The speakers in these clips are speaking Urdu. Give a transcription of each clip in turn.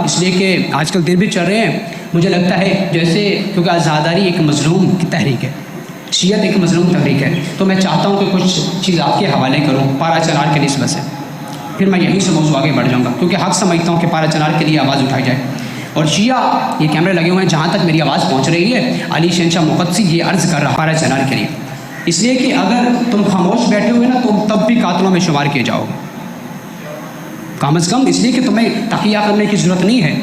اس لیے کہ آج کل دن بھی چل رہے ہیں، مجھے لگتا ہے جیسے کیونکہ آزاداری ایک مظلوم کی تحریک ہے، شیعت ایک مظلوم تحریک ہے، تو میں چاہتا ہوں کہ کچھ چیز آپ کے حوالے کروں پارا چنار کے نسبت سے، پھر میں یہیں سے موضوع آگے بڑھ جاؤں گا، کیونکہ حق سمجھتا ہوں کہ پارا چنار کے لیے آواز اٹھائی جائے۔ اور شیعہ یہ کیمرے لگے ہوئے ہیں، جہاں تک میری آواز پہنچ رہی ہے علی شہنشاہ مقدسی یہ عرض کر رہا پارا چنار کے لیے، اس لیے کہ اگر تم خاموش بیٹھے ہوئے نا تو تب بھی قاتلوں میں شمار کیے جاؤ گے، کم از کم اس لیے کہ تمہیں تقیہ کرنے کی ضرورت نہیں ہے،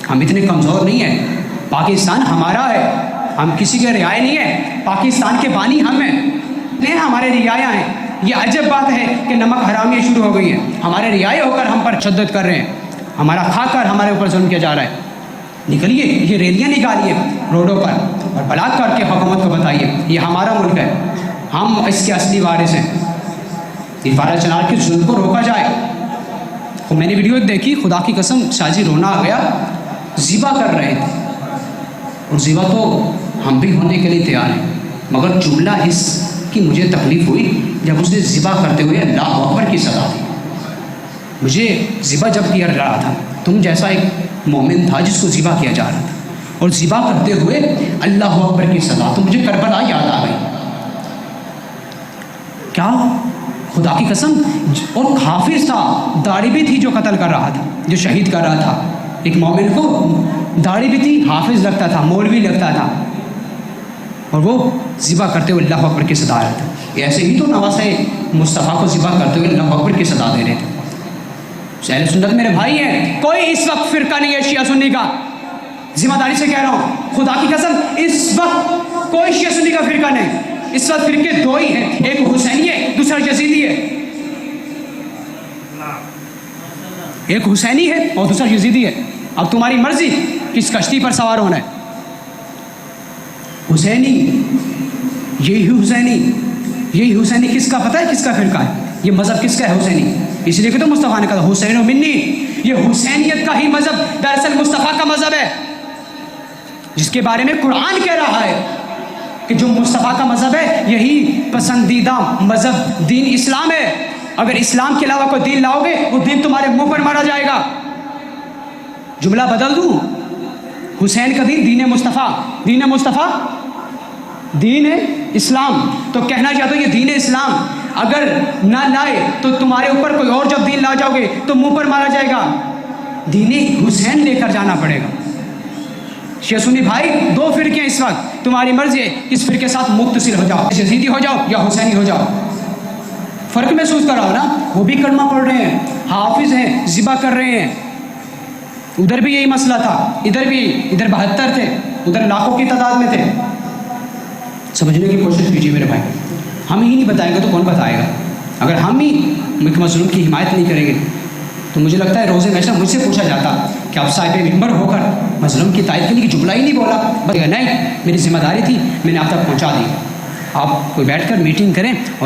ہم اتنے کمزور نہیں ہیں، پاکستان ہمارا ہے، ہم کسی کے رعایا نہیں ہے، پاکستان کے بانی ہم ہیں، ہمارے رعایا ہیں۔ یہ عجب بات ہے کہ نمک حرامی شروع ہو گئی ہے، ہمارے رعایا ہو کر ہم پر تشدد کر رہے ہیں، ہمارا کھا کر ہمارے اوپر ظلم کیا جا رہا ہے۔ نکلیے، یہ ریلیاں نکالیے روڈوں پر اور بلاک کر کے حکومت کو بتائیے یہ ہمارا ملک ہے، ہم اس کے اصلی وارث ہیں، یہ پارا چنار کے ظلم کو روکا جائے۔ تو میں نے ویڈیو دیکھی، خدا کی قسم شاجی رونا آ گیا، ذبح کر رہے تھے، اور ذبح تو ہم بھی ہونے کے لیے تیار ہیں، مگر جملہ اس کی مجھے تکلیف ہوئی جب اس نے ذبح کرتے ہوئے اللہ اکبر کی صدا دی۔ مجھے ذبح جب کیا جا رہا تھا، تم جیسا ایک مومن تھا جس کو ذبح کیا جا رہا تھا، اور ذبح کرتے ہوئے اللہ اکبر کی صدا، تو مجھے کربلا یاد آ گئی۔ کیا خدا کی قسم، اور حافظ تھا، داڑھی بھی تھی جو قتل کر رہا تھا، جو شہید کر رہا تھا، ایک مومن کو داڑھی بھی تھی، حافظ لگتا تھا، مولوی لگتا تھا، اور وہ ذبح کرتے ہوئے اللہ اکبر کی صدا آ رہا تھا۔ ایسے ہی تو نواسہ مصطفیٰ کو ذبح کرتے ہوئے اللہ اکبر کی صدا دے رہے تھے۔ اہل سنت میرے بھائی ہیں، کوئی اس وقت فرقہ نہیں ہے شیعہ سنی کا، ذمہ داری سے کہہ رہا ہوں، خدا کی قسم اس وقت کوئی شیعہ سنی کا فرقہ نہیں، اس وقت فرقے دو ہی ہیں، ایک حسینی ہے، دوسرا یزیدی ہے، ایک حسینی ہے اور دوسرا یزیدی ہے۔ اب تمہاری مرضی کس کشتی پر سوار ہونا ہے، حسینی، یہی حسینی کس کا پتہ ہے، کس کا فرقہ ہے، یہ مذہب کس کا ہے، حسینی، اس لیے کہ تو مصطفیٰ نے کہا حسین و منی، یہ حسینیت کا ہی مذہب دراصل مصطفیٰ کا مذہب ہے، جس کے بارے میں قرآن کہہ رہا ہے کہ جو مصطفیٰ کا مذہب ہے یہی پسندیدہ مذہب دین اسلام ہے، اگر اسلام کے علاوہ کوئی دین لاؤ گے وہ دین تمہارے منہ پر مارا جائے گا۔ جملہ بدل دوں، حسین کا دین دین مصطفیٰ دین اسلام، تو کہنا چاہتا ہوں یہ دین اسلام اگر نہ لائے تو تمہارے اوپر کوئی اور جب دین لا جاؤ گے تو منہ پر مارا جائے گا، دین حسین لے کر جانا پڑے گا۔ شیعہ سنی بھائی دو فرقے ہیں اس وقت، تمہاری مرضی ہے اس فرقے کے ساتھ متصل ہو جاؤ، یزیدی ہو جاؤ یا حسینی ہو جاؤ، فرق محسوس کر رہا ہو نا، وہ بھی کلمہ پڑھ رہے ہیں، حافظ ہیں، ذبح کر رہے ہیں، ادھر بھی یہی مسئلہ تھا، ادھر 72 تھے، ادھر لاکھوں کی تعداد میں تھے۔ سمجھنے کی کوشش کیجیے میرے بھائی، ہم ہی نہیں بتائیں گے تو کون بتائے گا؟ اگر ہم ہی ایک مظلوم کی حمایت نہیں کریں گے تو مجھے لگتا ہے روزے میں مجھ سے پوچھا جاتا کہ آپ صاحب ممبر ہو کر مظلوم کی تائید کے لیے جملہ ہی نہیں بولا، نہیں میری ذمہ داری تھی، میں نے آپ تک پہنچا دی، آپ کوئی بیٹھ کر میٹنگ کریں اور